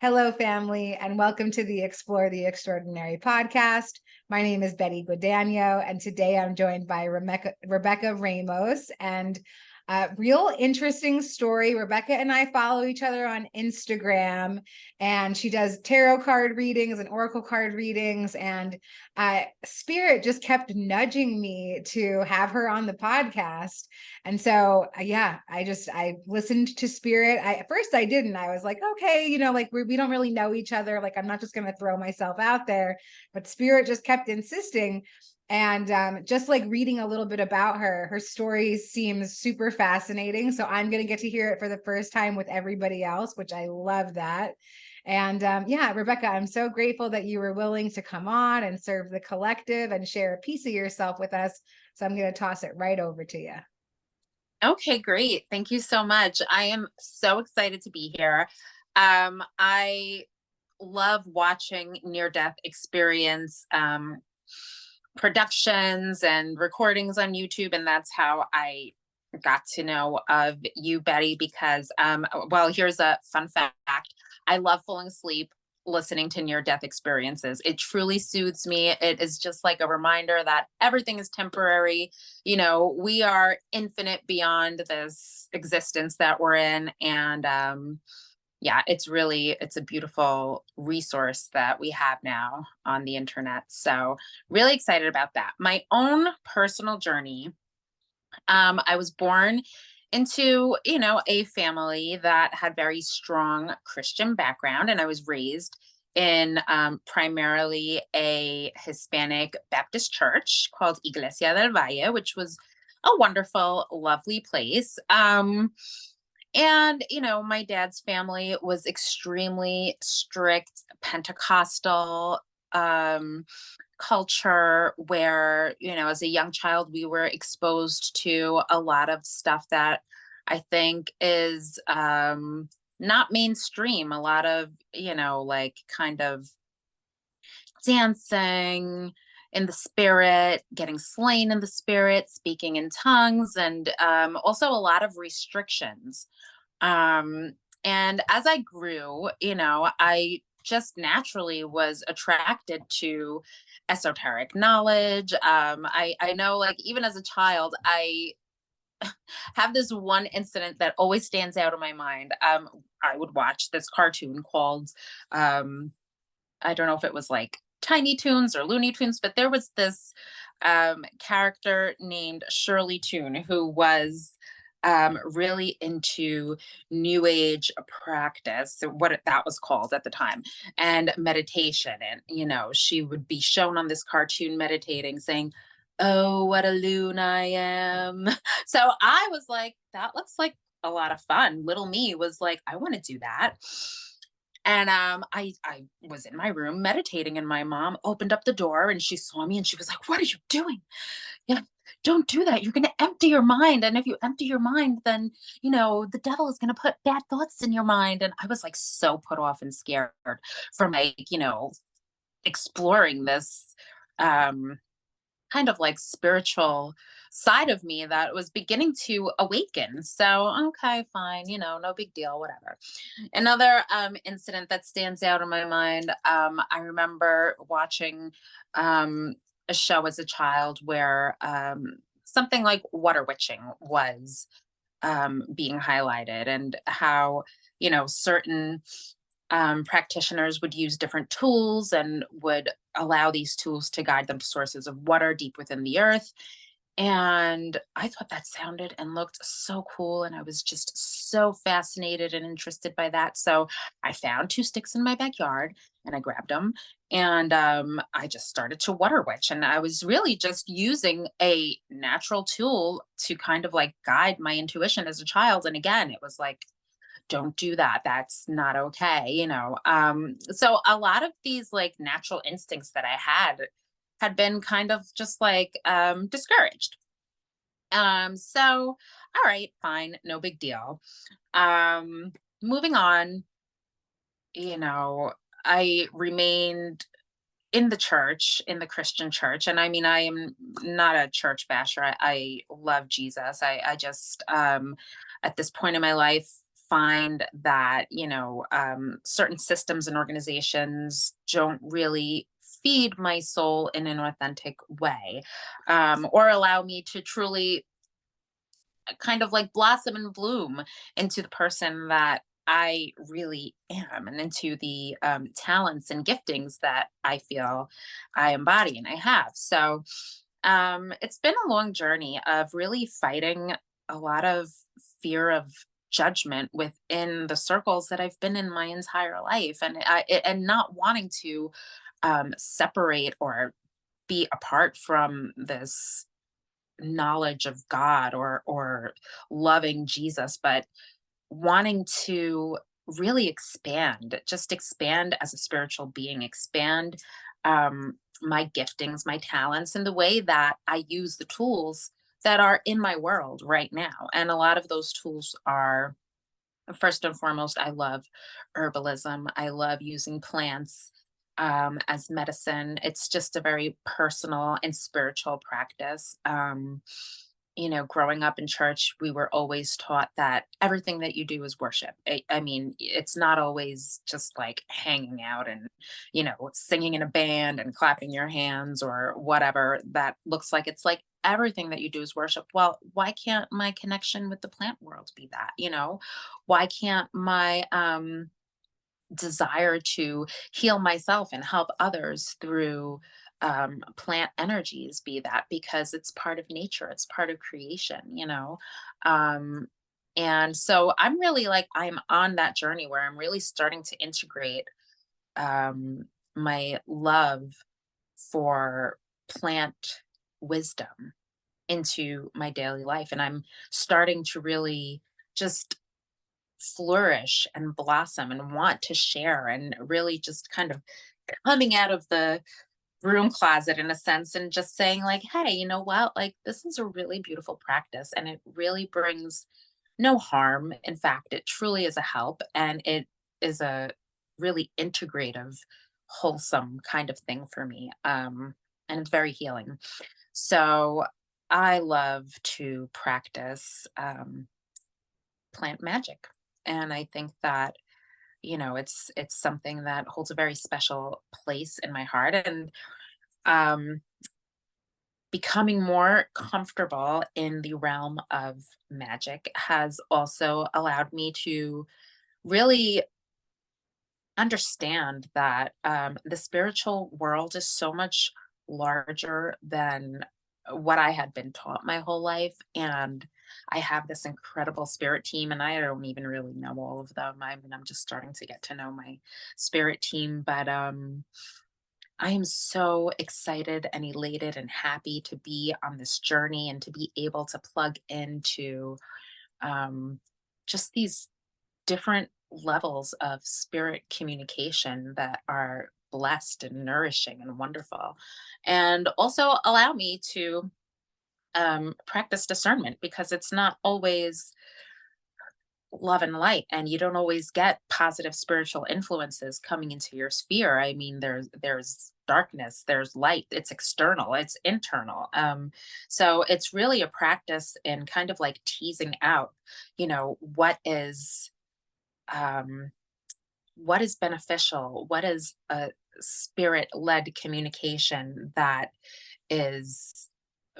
Hello, family, and welcome to the Explore the Extraordinary podcast. My name is Betty Guadagno, and today I'm joined by Rebecca Ramos. And real interesting story. Rebecca and I follow each other on Instagram, and she does tarot card readings and oracle card readings. And Spirit just kept nudging me to have her on the podcast. And so, I listened to Spirit. At first I didn't. I was like, okay, like we don't really know each other. Like, I'm not just going to throw myself out there. But Spirit just kept insisting. And just like reading a little bit about her story seems super fascinating. So I'm going to get to hear it for the first time with everybody else, which I love that. And Rebecca, I'm so grateful that you were willing to come on and serve the collective and share a piece of yourself with us. So I'm going to toss it right over to you. Okay, great. Thank you so much. I am so excited to be here. I love watching near-death experience productions and recordings on YouTube, and that's how I got to know of you, Betty, because, here's a fun fact. I love falling asleep listening to near-death experiences. It truly soothes me. It is just like a reminder that everything is temporary. We are infinite beyond this existence that we're in. And it's a beautiful resource that we have now on the internet. So really excited about that. My own personal journey. I was born into, a family that had very strong Christian background, and I was raised in primarily a Hispanic Baptist church called Iglesia del Valle, which was a wonderful, lovely place. My dad's family was extremely strict Pentecostal culture where, as a young child, we were exposed to a lot of stuff that I think is not mainstream. A lot of, kind of dancing in the spirit, getting slain in the spirit, speaking in tongues, and also a lot of restrictions. And as I grew, I just naturally was attracted to esoteric knowledge. I know, like, even as a child, I have this one incident that always stands out in my mind. I would watch this cartoon called, I don't know if it was like Tiny Toons or Looney Tunes, but there was this character named Shirley Toon who was really into New Age practice, what that was called at the time, and meditation. And, she would be shown on this cartoon meditating, saying, "Oh, what a loon I am." So I was like, that looks like a lot of fun. Little me was like, I want to do that. And I was in my room meditating, and my mom opened up the door and she saw me and she was like, "What are you doing? Yeah, don't do that. You're going to empty your mind. And if you empty your mind, then, the devil is going to put bad thoughts in your mind." And I was like so put off and scared from like, exploring this kind of like spiritual side of me that was beginning to awaken. So, okay, fine, no big deal, whatever. Another incident that stands out in my mind, I remember watching a show as a child where something like water witching was being highlighted, and how, certain practitioners would use different tools and would allow these tools to guide them to sources of water deep within the earth. And I thought that sounded and looked so cool. And I was just so fascinated and interested by that. So I found 2 sticks in my backyard and I grabbed them, and I just started to water witch. And I was really just using a natural tool to kind of like guide my intuition as a child. And again, it was like, don't do that. That's not okay. So a lot of these like natural instincts that I had been kind of just like discouraged. So, all right, fine, no big deal. Moving on, I remained in the church, in the Christian church. And I mean, I am not a church basher. I love Jesus. I just, at this point in my life, find that, certain systems and organizations don't really feed my soul in an authentic way, or allow me to truly kind of like blossom and bloom into the person that I really am, and into the talents and giftings that I feel I embody and I have. So it's been a long journey of really fighting a lot of fear of judgment within the circles that I've been in my entire life, and not wanting to separate or be apart from this knowledge of God, or loving Jesus, but wanting to really expand, just expand as a spiritual being, expand my giftings, my talents, and the way that I use the tools that are in my world right now. And a lot of those tools are, first and foremost, I love herbalism. I love using plants as medicine. It's just a very personal and spiritual practice. Growing up in church, we were always taught that everything that you do is worship. I mean, it's not always just like hanging out and, singing in a band and clapping your hands or whatever that looks like. It's like everything that you do is worship. Well, why can't my connection with the plant world be that? Why can't my desire to heal myself and help others through plant energies be that? Because it's part of nature, it's part of creation. um, and so I'm on that journey where I'm really starting to integrate um, my love for plant wisdom into my daily life, and I'm starting to really just flourish and blossom and want to share, and really just kind of coming out of the broom closet in a sense, and just saying like, hey, you know what, like this is a really beautiful practice, and it really brings no harm. In fact, it truly is a help, and it is a really integrative, wholesome kind of thing for me, and it's very healing. So I love to practice plant magic, and I think that it's something that holds a very special place in my heart. And um becoming more comfortable in the realm of magic has also allowed me to really understand that the spiritual world is so much larger than what I had been taught my whole life. And I have this incredible spirit team, and I don't even really know all of them. I mean, I'm just starting to get to know my spirit team, but I am so excited and elated and happy to be on this journey and to be able to plug into um, just these different levels of spirit communication that are blessed and nourishing and wonderful, and also allow me to practice discernment, because it's not always love and light, and you don't always get positive spiritual influences coming into your sphere. I mean, there's darkness, there's light. It's external, it's internal. So it's really a practice in kind of like teasing out, um what is beneficial, what is a spirit led communication that is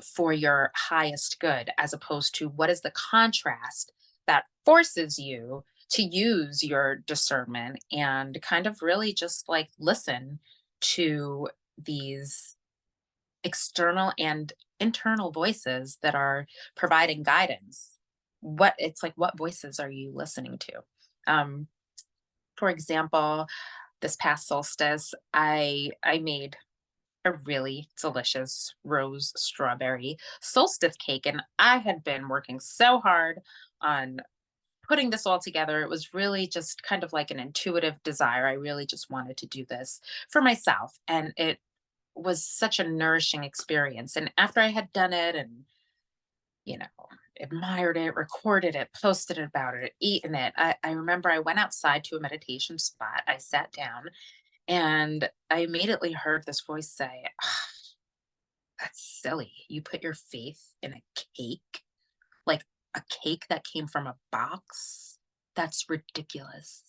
for your highest good, as opposed to what is the contrast that forces you to use your discernment and kind of really just like listen to these external and internal voices that are providing guidance. What voices are you listening to? um for example, this past solstice, I made a really delicious rose strawberry solstice cake, and I had been working so hard on putting this all together. It was really just kind of like an intuitive desire. I really just wanted to do this for myself, and it was such a nourishing experience. And after I had done it and you know, admired it, recorded it, posted about it, eaten it. I remember I went outside to a meditation spot. I sat down and I immediately heard this voice say, "Ah, that's silly. You put your faith in a cake, like a cake that came from a box. that's ridiculous.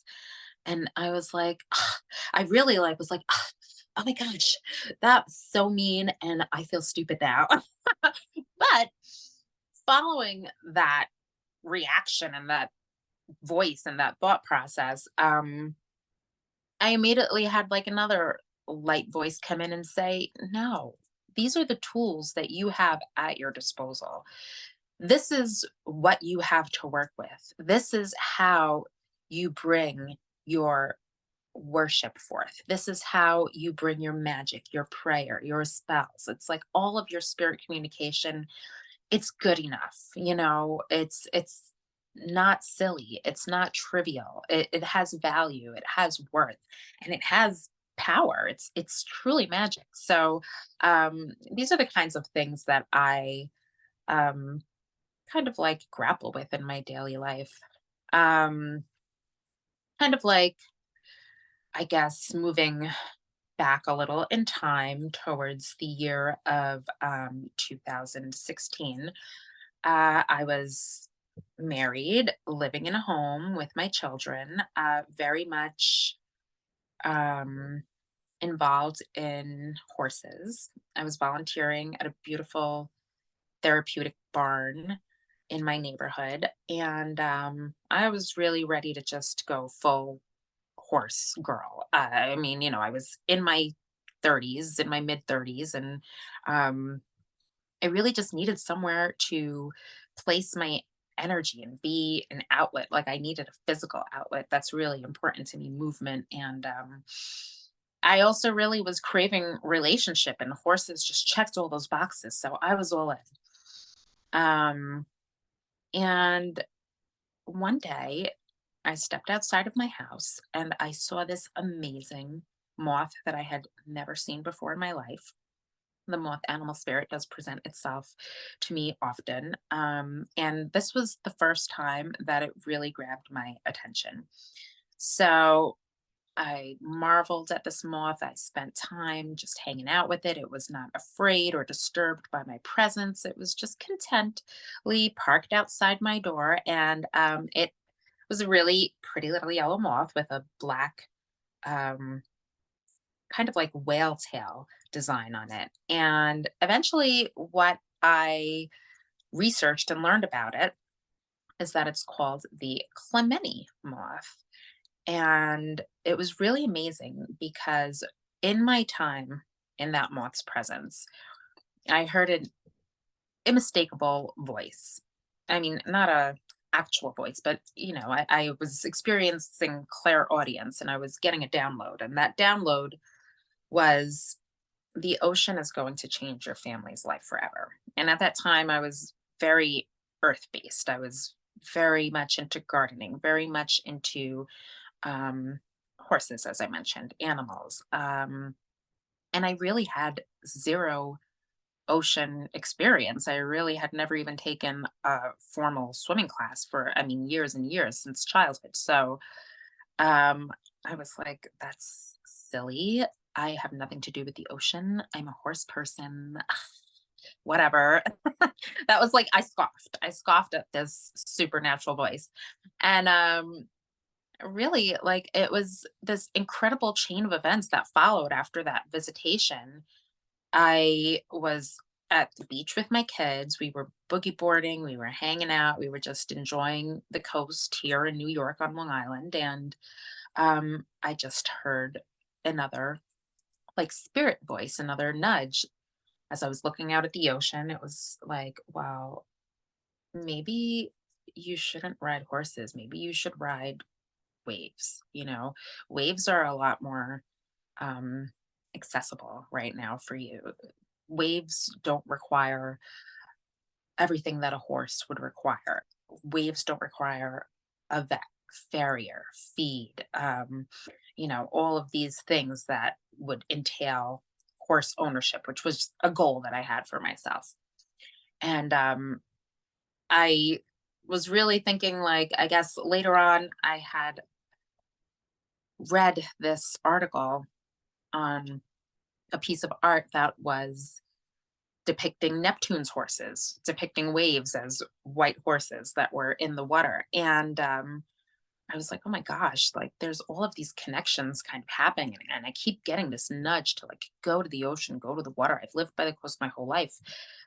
And I was like, "Ugh," I really like was like, "Ugh, oh my gosh, that's so mean. And I feel stupid now." But following that reaction and that voice and that thought process, I immediately had like another light voice come in and say, no, these are the tools that you have at your disposal. This is what you have to work with. This is how you bring your worship forth. This is how you bring your magic, your prayer, your spells. It's like all of your spirit communication. It's good enough. It's not silly. It's not trivial. It has value. It has worth, and it has power. It's truly magic. So these are the kinds of things that I um, kind of like grapple with in my daily life. Um, Kind of like, I guess, moving back a little in time towards the year of 2016. I was married, living in a home with my children, very much um, involved in horses. I was volunteering at a beautiful therapeutic barn in my neighborhood. And I was really ready to just go full horse girl. I mean, I was in my 30s, in my mid 30s, and um, I really just needed somewhere to place my energy and be an outlet. Like I needed a physical outlet. That's really important to me, movement. And I also really was craving relationship, and horses just checked all those boxes. So I was all in. Um, and one day I stepped outside of my house and I saw this amazing moth that I had never seen before in my life. The moth animal spirit does present itself to me often. And this was the first time that it really grabbed my attention. So I marveled at this moth. I spent time just hanging out with it. It was not afraid or disturbed by my presence. It was just contently parked outside my door. And it was a really pretty little yellow moth with a black, um, kind of like whale tail design on it. And eventually, what I researched and learned about it is that it's called the Clemeni moth. And it was really amazing because in my time in that moth's presence, I heard an unmistakable voice. I mean, not a actual voice, but I was experiencing clairaudience and I was getting a download. And that download was the ocean is going to change your family's life forever. And at that time, I was very earth based. I was very much into gardening, very much into horses, as I mentioned, animals. And I really had zero ocean experience. I really had never even taken a formal swimming class for, I mean, years and years since childhood. So um, I was like, that's silly. I have nothing to do with the ocean. I'm a horse person. Whatever. That was like, I scoffed. I scoffed at this supernatural voice. And really, like, it was this incredible chain of events that followed after that visitation. I was at the beach with my kids. We were boogie boarding, we were hanging out, we were just enjoying the coast here in New York on Long Island. And I just heard another like spirit voice, another nudge as I was looking out at the ocean. It was like, wow, maybe you shouldn't ride horses. Maybe you should ride waves. Waves are a lot more um, accessible right now for you. Waves don't require everything that a horse would require. Waves don't require a vet, farrier, feed, all of these things that would entail horse ownership, which was a goal that I had for myself. And I was really thinking, like, I guess later on, I had read this article on a piece of art that was depicting Neptune's horses, depicting waves as white horses that were in the water. And I was like, oh my gosh, like there's all of these connections kind of happening. And I keep getting this nudge to like go to the ocean, go to the water. I've lived by the coast my whole life,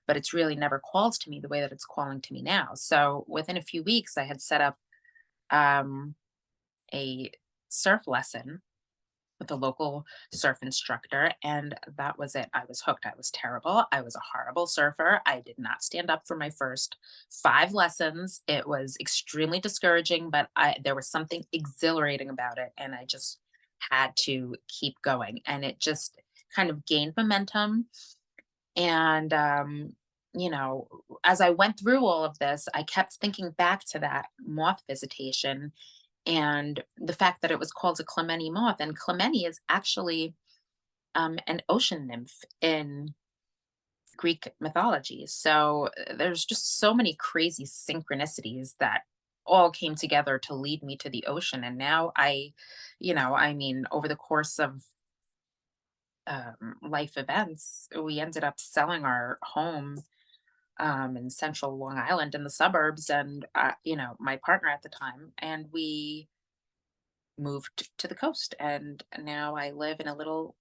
but it's really never called to me the way that it's calling to me now. So within a few weeks, I had set up um, a surf lesson with a local surf instructor, and that was it. I was hooked. I was terrible. I was a horrible surfer. I did not stand up for my first 5 lessons. It was extremely discouraging, but there was something exhilarating about it, and I just had to keep going. And it just kind of gained momentum. And as I went through all of this, I kept thinking back to that moth visitation and the fact that it was called a Clementi moth. And Clementi is actually an ocean nymph in Greek mythology. So there's just so many crazy synchronicities that all came together to lead me to the ocean. And now I mean, over the course of life events, we ended up selling our home in central Long Island in the suburbs. And, my partner at the time, and we moved to the coast. And now I live in a little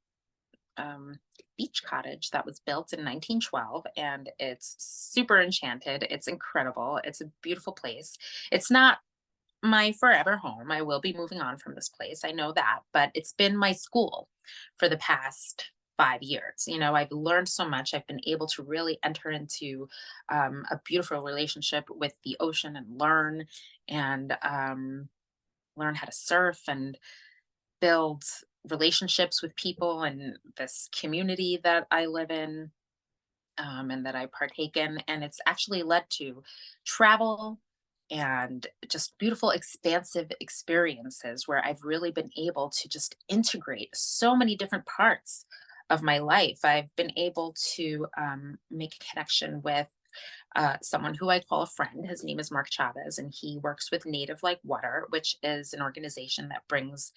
um, beach cottage that was built in 1912, and it's super enchanted. It's incredible. It's a beautiful place. It's not my forever home. I will be moving on from this place. I know that, but it's been my school for the past 5 years. I've learned so much. I've been able to really enter into a beautiful relationship with the ocean and learn how to surf and build relationships with people and this community that I live in, and that I partake in. And it's actually led to travel and just beautiful, expansive experiences where I've really been able to just integrate so many different parts of my life. I've been able to make a connection with someone who I call a friend. His name is Mark Chavez, and he works with Native Like Water, which is an organization that brings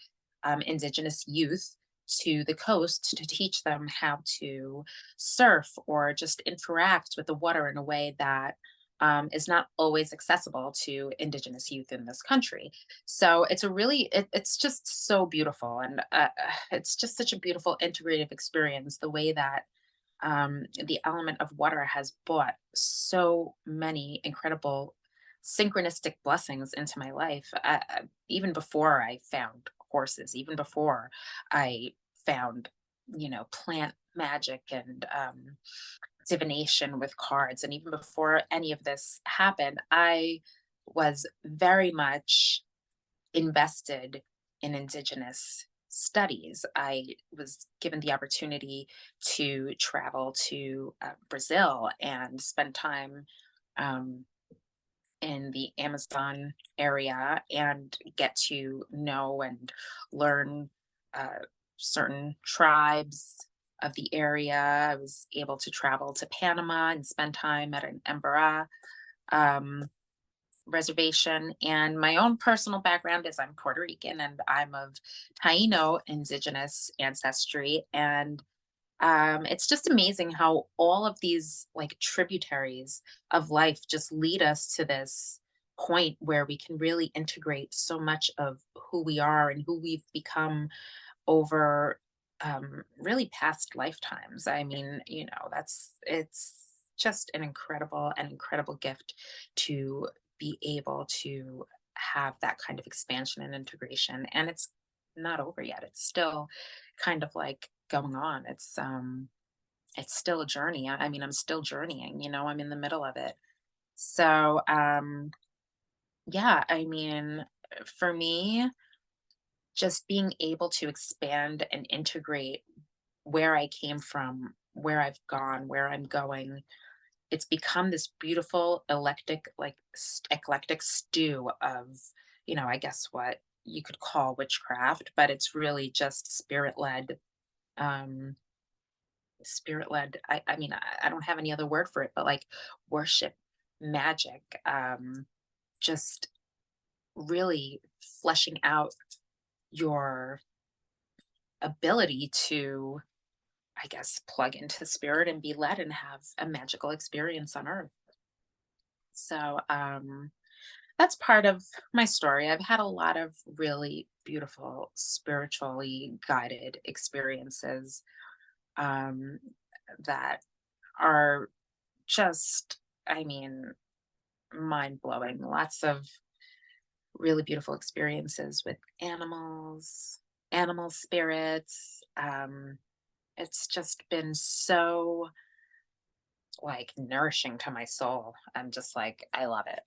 Indigenous youth to the coast to teach them how to surf or just interact with the water in a way that is not always accessible to Indigenous youth in this country. So it's just so beautiful, and it's just such a beautiful integrative experience. The way that the element of water has brought so many incredible synchronistic blessings into my life. Even before I found horses, even before I found, plant magic and divination with cards, and even before any of this happened, I was very much invested in Indigenous studies. I was given the opportunity to travel to Brazil and spend time um, in the Amazon area and get to know and learn uh, certain tribes of the area. I was able to travel to Panama and spend time at an Embera um, reservation. And my own personal background is I'm Puerto Rican and I'm of Taino indigenous ancestry. And it's just amazing how all of these like tributaries of life just lead us to this point where we can really integrate so much of who we are and who we've become over really past lifetimes. I mean, it's just an incredible gift to be able to have that kind of expansion and integration. And it's not over yet. It's still kind of like going on. It's still a journey. I mean, I'm still journeying, I'm in the middle of it. So yeah, I mean, for me, just being able to expand and integrate where I came from, where I've gone, where I'm going, it's become this beautiful eclectic stew of, I guess what you could call witchcraft, but it's really just um, spirit led. I mean, I don't have any other word for it, but like worship, magic, just really fleshing out your ability to, I guess, plug into spirit and be led and have a magical experience on earth. So that's part of my story. I've had a lot of really beautiful, spiritually guided experiences um, that are just, I mean, mind blowing. Lots of really beautiful experiences with animals, animal spirits. It's just been so like nourishing to my soul. I'm just like, I love it.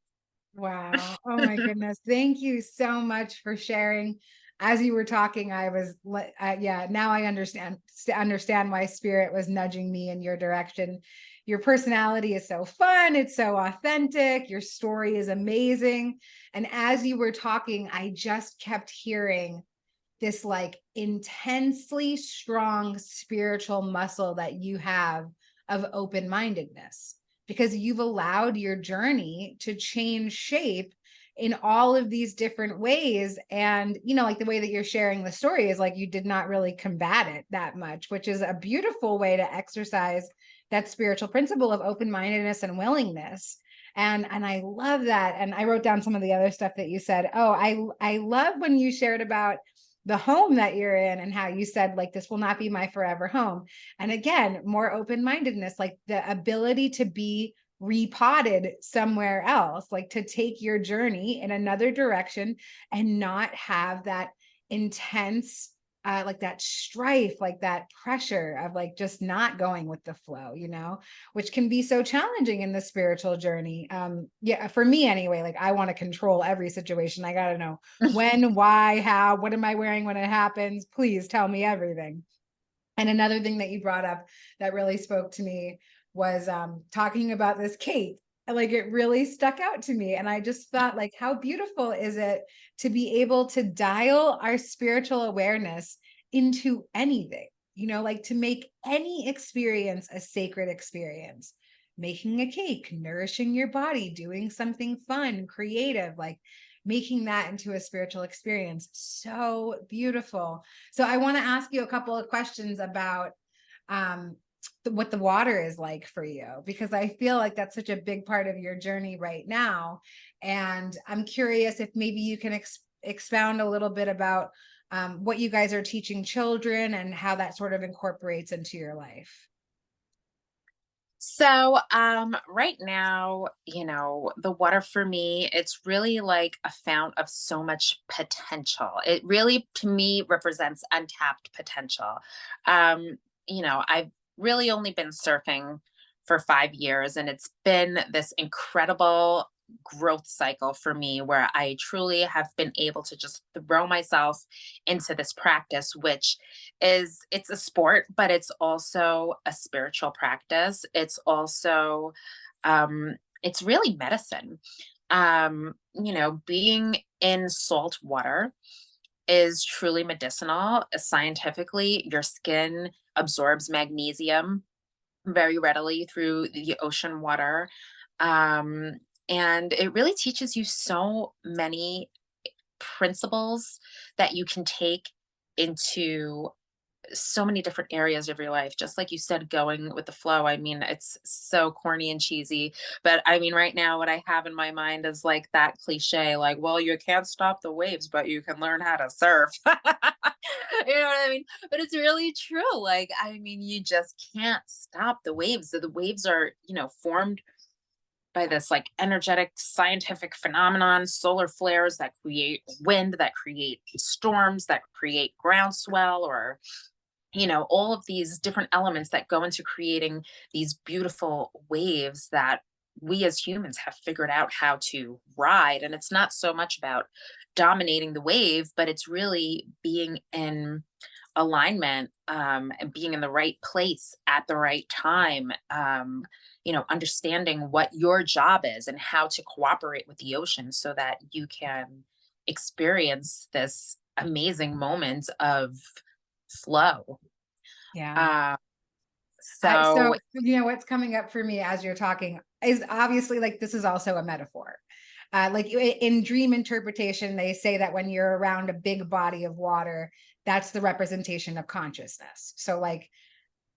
Wow. Oh my goodness. Thank you so much for sharing. As you were talking, I was yeah, now I understand why spirit was nudging me in your direction. Your personality is so fun, it's so authentic, your story is amazing. And as you were talking, I just kept hearing this like intensely strong spiritual muscle that you have of open-mindedness, because you've allowed your journey to change shape in all of these different ways. And like the way that you're sharing the story is like you did not really combat it that much, which is a beautiful way to exercise that spiritual principle of open-mindedness and willingness. And I love that. And I wrote down some of the other stuff that you said. Oh, I love when you shared about the home that you're in and how you said like this will not be my forever home. And again, more open-mindedness, like the ability to be repotted somewhere else, like to take your journey in another direction and not have that intense like that strife, like that pressure of like just not going with the flow, which can be so challenging in the spiritual journey. Yeah, for me anyway, like I want to control every situation. I got to know when, why, how, what am I wearing when it happens? Please tell me everything. And another thing that you brought up that really spoke to me was talking about this cape. Like it really stuck out to me. And I just thought, like, how beautiful is it to be able to dial our spiritual awareness into anything, like to make any experience a sacred experience. Making a cake, nourishing your body, doing something fun, creative, like making that into a spiritual experience. So beautiful. So I want to ask you a couple of questions about um, what the water is like for you, because I feel like that's such a big part of your journey right now. And I'm curious if maybe you can expound a little bit about what you guys are teaching children and how that sort of incorporates into your life. So, right now, the water for me, it's really like a fount of so much potential. It really, to me, represents untapped potential. I've really only been surfing for 5 years, and it's been this incredible growth cycle for me where I truly have been able to just throw myself into this practice, which it's a sport, but it's also a spiritual practice. It's also it's really medicine. Being in salt water is truly medicinal. Scientifically, your skin absorbs magnesium very readily through the ocean water. Um, and it really teaches you so many principles that you can take into so many different areas of your life. Just like you said, going with the flow. I mean, it's so corny and cheesy, but I mean, right now, what I have in my mind is like that cliche, like, well, you can't stop the waves, but you can learn how to surf. You know what I mean? But it's really true. Like, I mean, you just can't stop the waves. So the waves are, formed by this like energetic scientific phenomenon, solar flares that create wind, that create storms, that create groundswell, or all of these different elements that go into creating these beautiful waves that we as humans have figured out how to ride. And it's not so much about dominating the wave, but it's really being in alignment, and being in the right place at the right time. Understanding what your job is and how to cooperate with the ocean so that you can experience this amazing moment of flow. Yeah. Uh, So, so what's coming up for me as you're talking is obviously like this is also a metaphor. Like in dream interpretation, they say that when you're around a big body of water, that's the representation of consciousness. So, like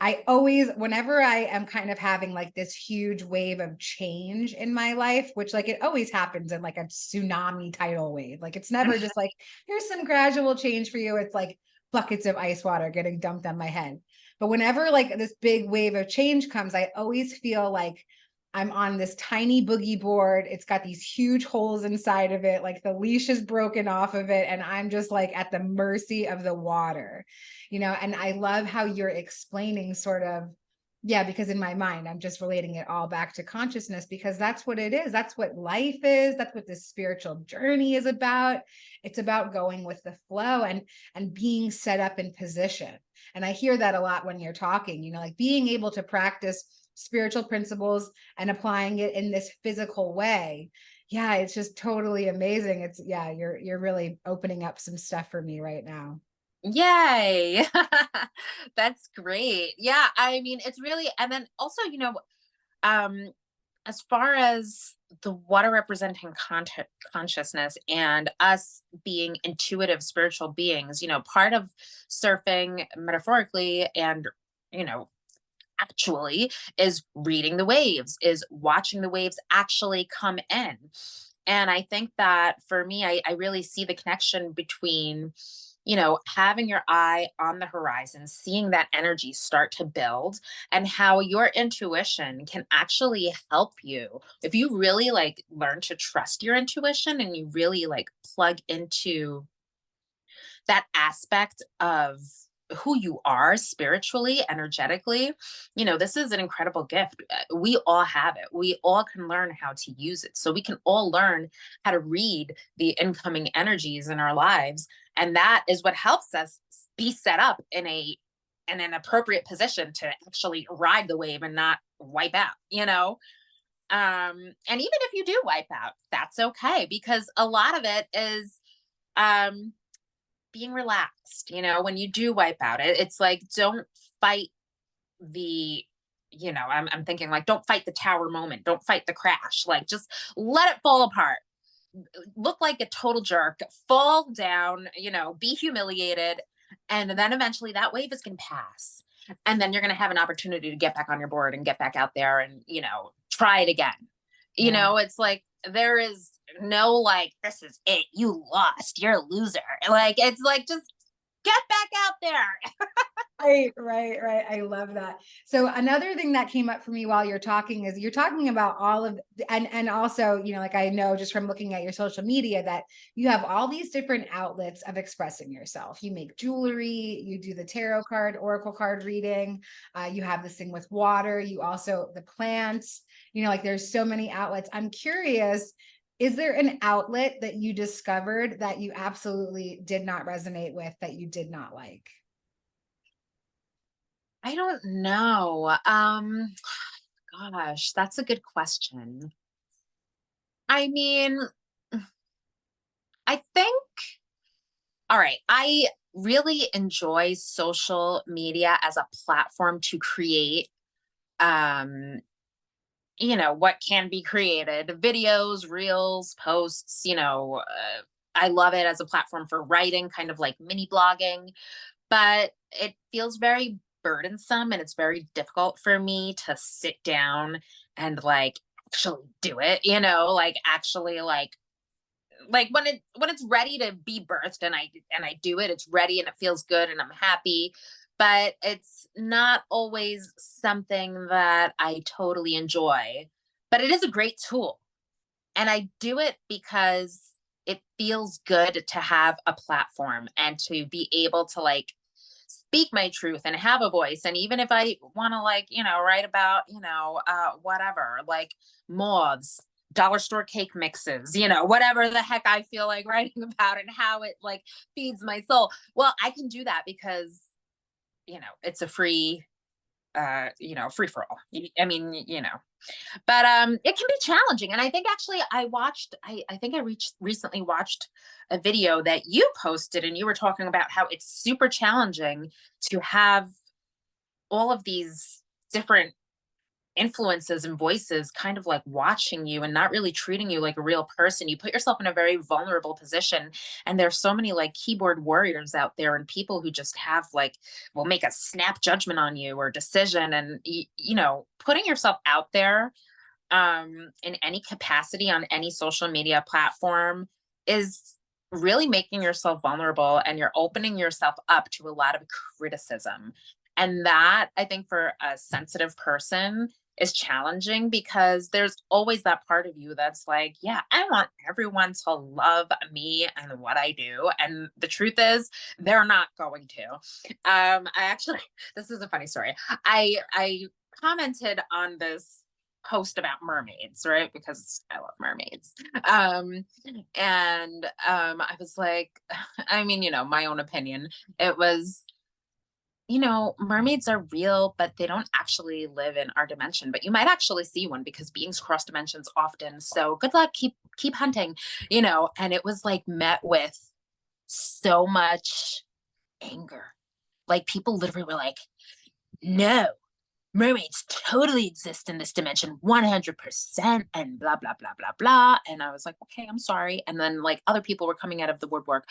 I always, whenever I am kind of having like this huge wave of change in my life, which like it always happens in like a tsunami tidal wave, like it's never just like, here's some gradual change for you. It's like buckets of ice water getting dumped on my head. But whenever like this big wave of change comes, I always feel like I'm on this tiny boogie board. It's got these huge holes inside of it. Like the leash is broken off of it. And I'm just like at the mercy of the water, and I love how you're explaining sort of, yeah, because in my mind, I'm just relating it all back to consciousness, because that's what it is. That's what life is. That's what this spiritual journey is about. It's about going with the flow and being set up in position. And I hear that a lot when you're talking, like being able to practice spiritual principles and applying it in this physical way. Yeah, it's just totally amazing. It's, yeah, you're really opening up some stuff for me right now. Yay. That's great. Yeah, I mean, it's really, and then also, um, as far as the water representing consciousness and us being intuitive spiritual beings, part of surfing metaphorically and, you know, actually is reading the waves, is watching the waves actually come in. And I think that for me, I really see the connection between, having your eye on the horizon, seeing that energy start to build, and how your intuition can actually help you. If you really like learn to trust your intuition and you really like plug into that aspect of who you are spiritually, energetically, this is an incredible gift. We all have it. We all can learn how to use it. So we can all learn how to read the incoming energies in our lives. And that is what helps us be set up in an appropriate position to actually ride the wave and not wipe out. And even if you do wipe out, that's okay, because a lot of it is um being relaxed. When you do wipe out, it's like, don't fight the, I'm thinking like, don't fight the tower moment, don't fight the crash, like just let it fall apart, look like a total jerk, fall down, be humiliated, and then eventually that wave is going to pass, and then you're going to have an opportunity to get back on your board and get back out there and try it again. Yeah. It's like there is no like, this is it, you lost, you're a loser. Like, it's like, just get back out there. Right, right, right. I love that. So another thing that came up for me while you're talking is you're talking about all of and also, like I know just from looking at your social media that you have all these different outlets of expressing yourself. You make jewelry, you do the tarot card, oracle card reading, you have this thing with water, you also the plants, like there's so many outlets. I'm curious, is there an outlet that you discovered that you absolutely did not resonate with, that you did not like? I don't know. Gosh, that's a good question. I mean, I think, all right, I really enjoy social media as a platform to create um what can be created, videos, reels, posts. I love it as a platform for writing, kind of like mini blogging, but it feels very burdensome and it's very difficult for me to sit down and like actually do it, like actually like when it's ready to be birthed, and I do it, it's ready and it feels good and I'm happy, but it's not always something that I totally enjoy. But it is a great tool, and I do it because it feels good to have a platform and to be able to like speak my truth and have a voice. And even if I want to like, write about, whatever, like moths, dollar store cake mixes, whatever the heck I feel like writing about and how it like feeds my soul. Well, I can do that because, it's a free free for all. I mean, but it can be challenging. And I think actually I think I recently watched a video that you posted, and you were talking about how it's super challenging to have all of these different influences and voices kind of like watching you and not really treating you like a real person. You put yourself in a very vulnerable position. And there's so many like keyboard warriors out there and people who just have like, will make a snap judgment on you or decision. And, putting yourself out there in any capacity on any social media platform is really making yourself vulnerable, and you're opening yourself up to a lot of criticism. And that, I think, for a sensitive person is challenging, because there's always that part of you that's like, yeah, I want everyone to love me and what I do. And the truth is, they're not going to. I actually, this is a funny story. I commented on this post about mermaids, right? Because I love mermaids. I was like, I mean, my own opinion. It was, mermaids are real, but they don't actually live in our dimension. But you might actually see one, because beings cross dimensions often. So good luck, keep hunting, And it was like met with so much anger. Like people literally were like, no, mermaids totally exist in this dimension 100%, and blah blah blah blah blah. And I was like, okay, I'm sorry. And then like other people were coming out of the woodwork,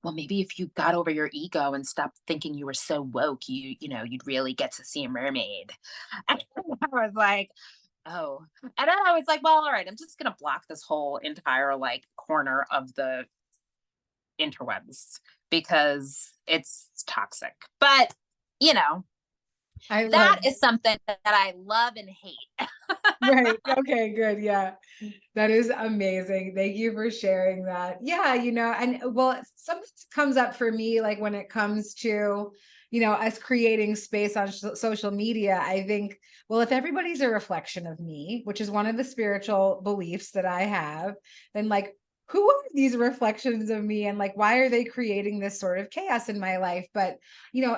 well, maybe if you got over your ego and stopped thinking you were so woke, you'd really get to see a mermaid. And I was like, oh. And then I was like, well, all right, I'm just gonna block this whole entire like corner of the interwebs, because it's toxic. But I love that is something that I love and hate. Right. Okay, good. Yeah. That is amazing. Thank you for sharing that. Yeah, and well, something comes up for me like when it comes to, us creating space on social media. I think, well, if everybody's a reflection of me, which is one of the spiritual beliefs that I have, then like who are these reflections of me, and like why are they creating this sort of chaos in my life? But,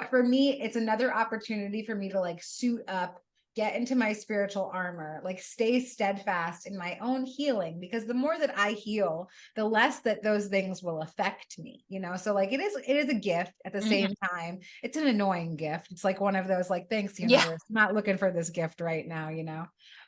for me, it's another opportunity for me to like suit up, get into my spiritual armor, like stay steadfast in my own healing, because the more that I heal, the less that those things will affect me, So like it is a gift. At the Mhm. same time, it's an annoying gift. It's like one of those like, thanks Yeah. universe, I'm not looking for this gift right now,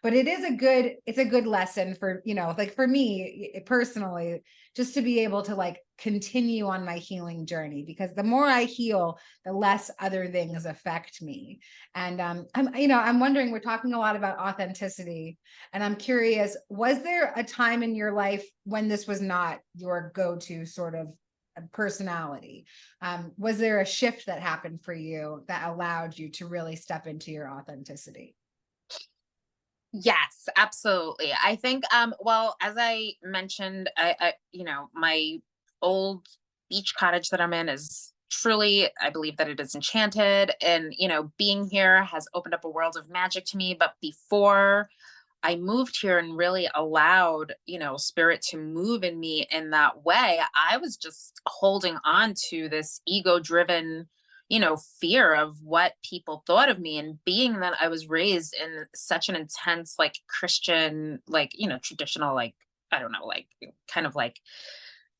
but it's a good lesson for, like for me personally, just to be able to like continue on my healing journey, because the more I heal, the less other things affect me. And I'm wondering, we're talking a lot about authenticity, and I'm curious, was there a time in your life when this was not your go-to sort of personality? Was there a shift that happened for you that allowed you to really step into your authenticity? Yes, absolutely. I think well, as I mentioned, I my old beach cottage that I'm in is truly, I believe that it is enchanted, and being here has opened up a world of magic to me. But before I moved here and really allowed, spirit to move in me in that way, I was just holding on to this ego driven, fear of what people thought of me. And being that I was raised in such an intense, like Christian, like, traditional, like, I don't know, like kind of like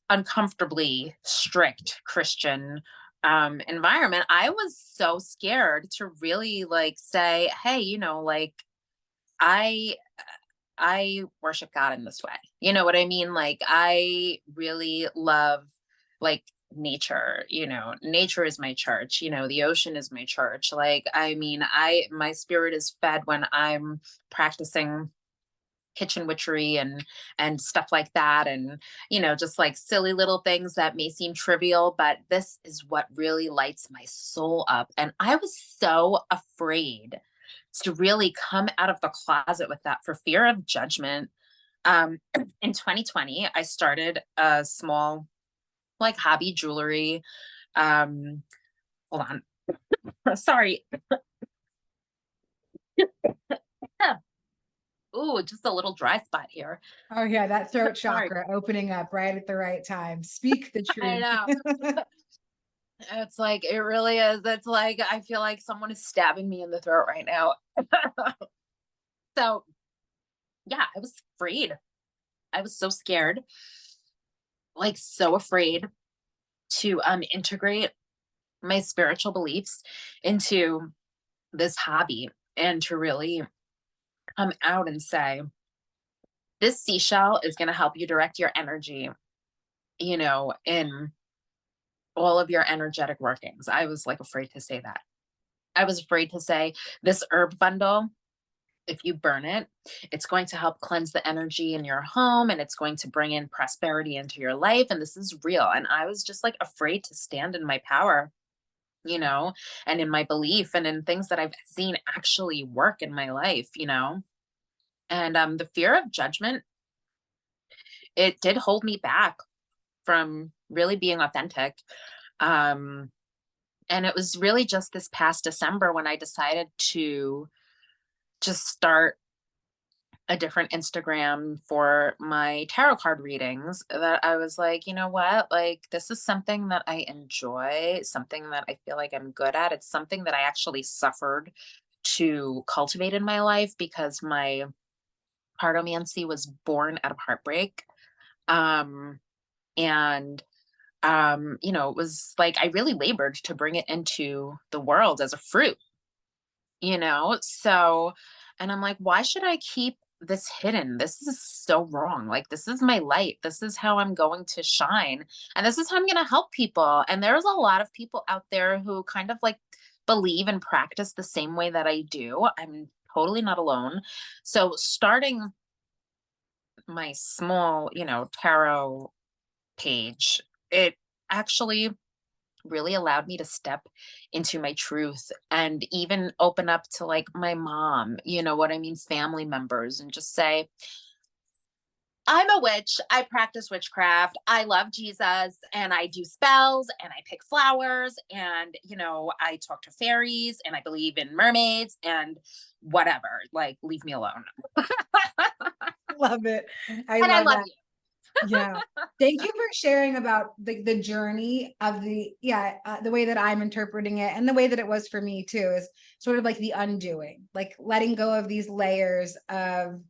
uncomfortably strict Christian environment, I was so scared to really like say, hey, like, I I worship God in this way. You know what I mean? Like I really love like nature, nature is my church, the ocean is my church. Like I mean, my spirit is fed when I'm practicing kitchen witchery and stuff like that, and just like silly little things that may seem trivial, but this is what really lights my soul up. And I was so afraid to really come out of the closet with that for fear of judgment. In 2020, I started a small like hobby jewelry. Um, hold on. Sorry. Ooh, just a little dry spot here. Oh yeah, that throat Sorry. chakra opening up right at the right time. Speak the I truth. know. It's like it really is. It's like I feel like someone is stabbing me in the throat right now. So yeah, I was afraid. I was so scared, like so afraid to integrate my spiritual beliefs into this hobby and to really come out and say, this seashell is going to help you direct your energy, in all of your energetic workings. I was like afraid to say that. I was afraid to say this herb bundle, if you burn it, it's going to help cleanse the energy in your home and it's going to bring in prosperity into your life. And this is real. And I was just like afraid to stand in my power, and in my belief and in things that I've seen actually work in my life. And the fear of judgment, it did hold me back from really being authentic. Um, and it was really just this past December when I decided to just start a different Instagram for my tarot card readings, that I was like, you know what? Like, this is something that I enjoy, something that I feel like I'm good at. It's something that I actually suffered to cultivate in my life because my cartomancy was born out of heartbreak. Um, and it was like I really labored to bring it into the world as a fruit. So, and I'm like, why should I keep this hidden? This is so wrong. Like, this is my light. This is how I'm going to shine. And this is how I'm going to help people. And there's a lot of people out there who kind of like believe and practice the same way that I do. I'm totally not alone. So, starting my small, tarot page, it actually really allowed me to step into my truth and even open up to like my mom, what I mean, family members, and just say, I'm a witch. I practice witchcraft. I love Jesus and I do spells and I pick flowers and, I talk to fairies and I believe in mermaids and whatever. Like, leave me alone. Love it. I And I love love that. you. Yeah. Thank you for sharing about the journey of the way that I'm interpreting it, and the way that it was for me too, is sort of like the undoing, like letting go of these layers of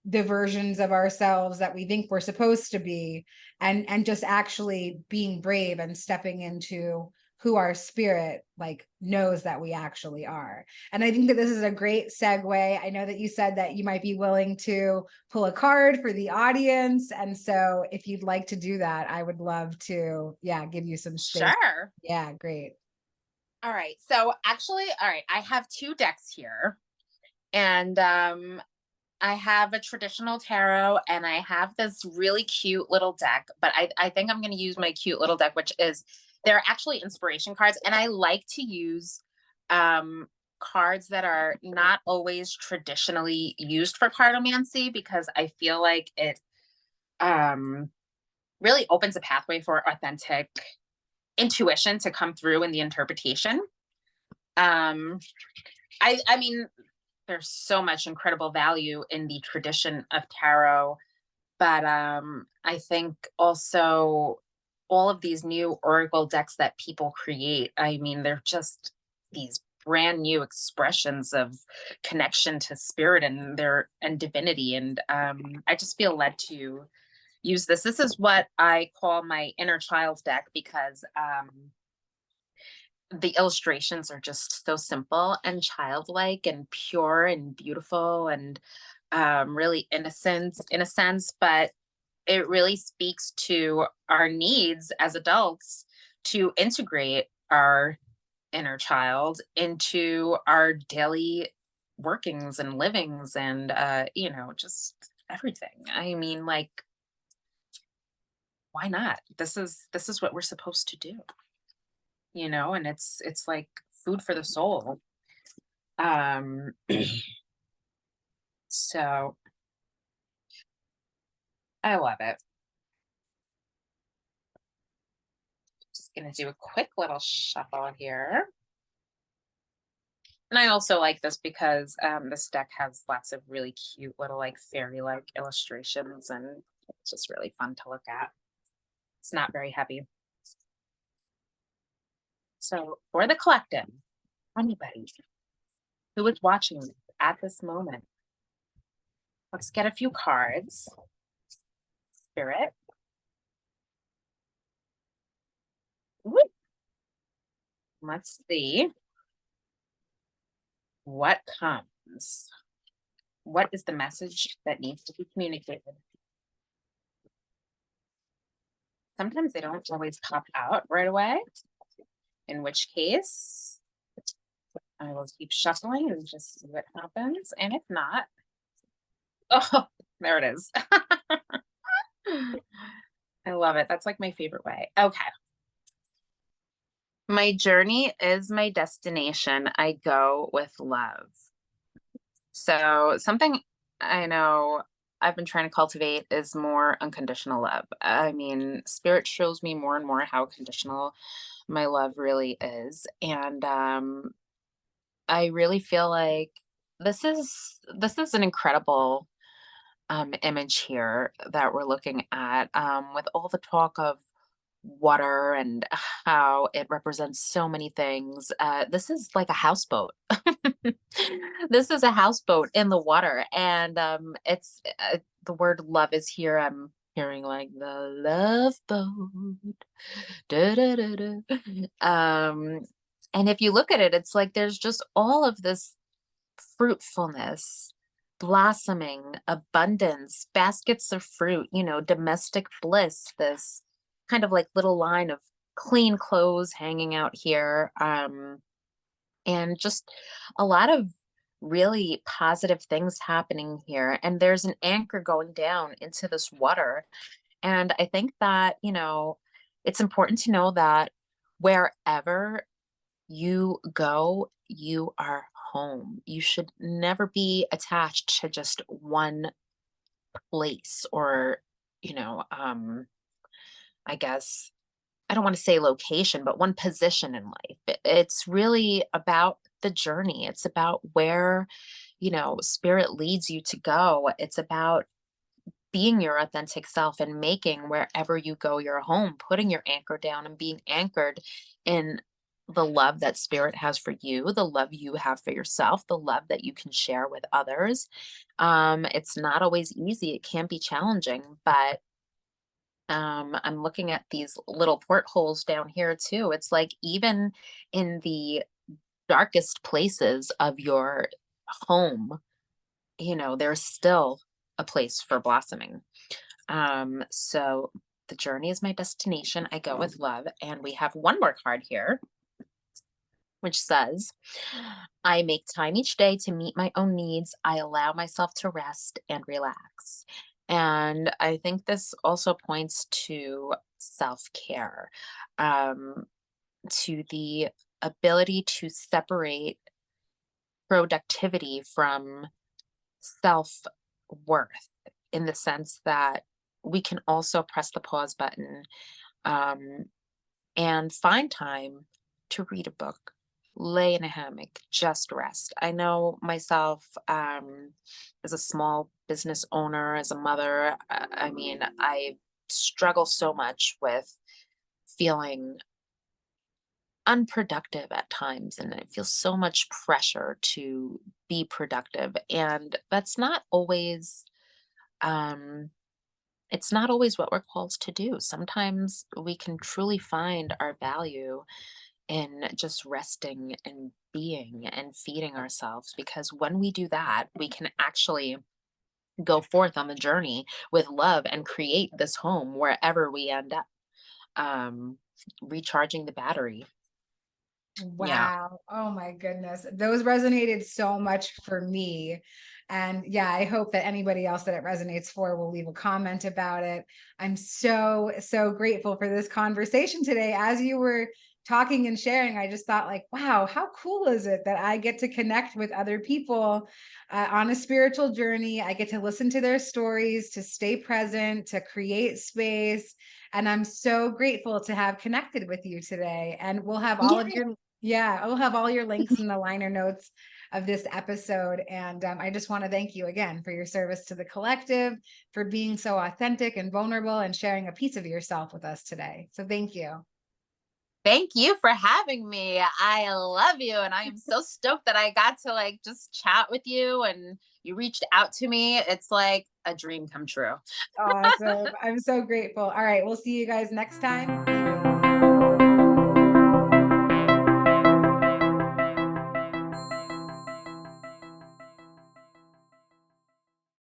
the versions of ourselves that we think we're supposed to be, and just actually being brave and stepping into who our spirit like knows that we actually are. And I think that this is a great segue. I know that you said that you might be willing to pull a card for the audience. And so if you'd like to do that, I would love to, give you some space. Sure. Yeah, great. All right. So actually, all right, I have two decks here. And I have a traditional tarot and I have this really cute little deck, but I think I'm going to use my cute little deck, which is, they're actually inspiration cards. And I like to use cards that are not always traditionally used for cartomancy, because I feel like it really opens a pathway for authentic intuition to come through in the interpretation. I mean, there's so much incredible value in the tradition of tarot, but I think also all of these new oracle decks that people create, I mean, they're just these brand new expressions of connection to spirit and divinity, and I just feel led to use this. This is what I call my inner child deck, because the illustrations are just so simple and childlike and pure and beautiful and really innocent in a sense, but it really speaks to our needs as adults to integrate our inner child into our daily workings and livings and just everything. I mean, like, why not? This is what we're supposed to do, and it's like food for the soul. um so I love it. Just gonna do a quick little shuffle here. And I also like this because this deck has lots of really cute little like fairy-like illustrations, and it's just really fun to look at. It's not very heavy. So for the collective, anybody who is watching this at this moment, let's get a few cards. Spirit. Whoop. Let's see what comes. What is the message that needs to be communicated? Sometimes they don't always pop out right away, in which case I will keep shuffling and just see what happens. And if not, oh, there it is. I love it. That's like my favorite way. Okay. My journey is my destination. I go with love. So something I know I've been trying to cultivate is more unconditional love. I mean, spirit shows me more and more how conditional my love really is. And I really feel like this is an incredible image here that we're looking at, with all the talk of water and how it represents so many things. This is like a houseboat. This is a houseboat in the water, and it's the word love is here. I'm hearing like the love boat. Da, da, da, da. And if you look at it, it's like there's just all of this fruitfulness, blossoming, abundance, baskets of fruit, domestic bliss, this kind of like little line of clean clothes hanging out here. And just a lot of really positive things happening here. And there's an anchor going down into this water. And I think that, it's important to know that wherever you go, you are home. You should never be attached to just one place or, you know, um, I guess I don't want to say location, but one position in life. It's really about the journey. It's about where, spirit leads you to go. It's about being your authentic self and making wherever you go your home, putting your anchor down and being anchored in the love that spirit has for you, the love you have for yourself, the love that you can share with others. It's not always easy. It can be challenging, but I'm looking at these little portholes down here too. It's like even in the darkest places of your home, there's still a place for blossoming. So the journey is my destination. I go with love. And we have one more card here, which says, I make time each day to meet my own needs. I allow myself to rest and relax. And I think this also points to self care, to the ability to separate productivity from self worth, in the sense that we can also press the pause button, um, and find time to read a book, lay in a hammock, just rest. I know myself, as a small business owner, as a mother, I mean, I struggle so much with feeling unproductive at times, and I feel so much pressure to be productive. And that's not always, um, it's not always what we're called to do. Sometimes we can truly find our value in just resting and being and feeding ourselves, because when we do that, we can actually go forth on the journey with love and create this home wherever we end up, um, recharging the battery. Yeah. Wow. Oh my goodness. Those resonated so much for me. And yeah, I hope that anybody else that it resonates for will leave a comment about it. I'm so, so grateful for this conversation today. As you were talking and sharing, I just thought, like, wow, how cool is it that I get to connect with other people on a spiritual journey? I get to listen to their stories, to stay present, to create space. And I'm so grateful to have connected with you today. And we'll have all of Yeah. your yeah, I'll have all your links in the liner notes of this episode. And I just want to thank you again for your service to the collective, for being so authentic and vulnerable and sharing a piece of yourself with us today. So thank you. Thank you for having me. I love you. And I am so stoked that I got to like just chat with you and you reached out to me. It's like a dream come true. Awesome. I'm so grateful. All right, we'll see you guys next time.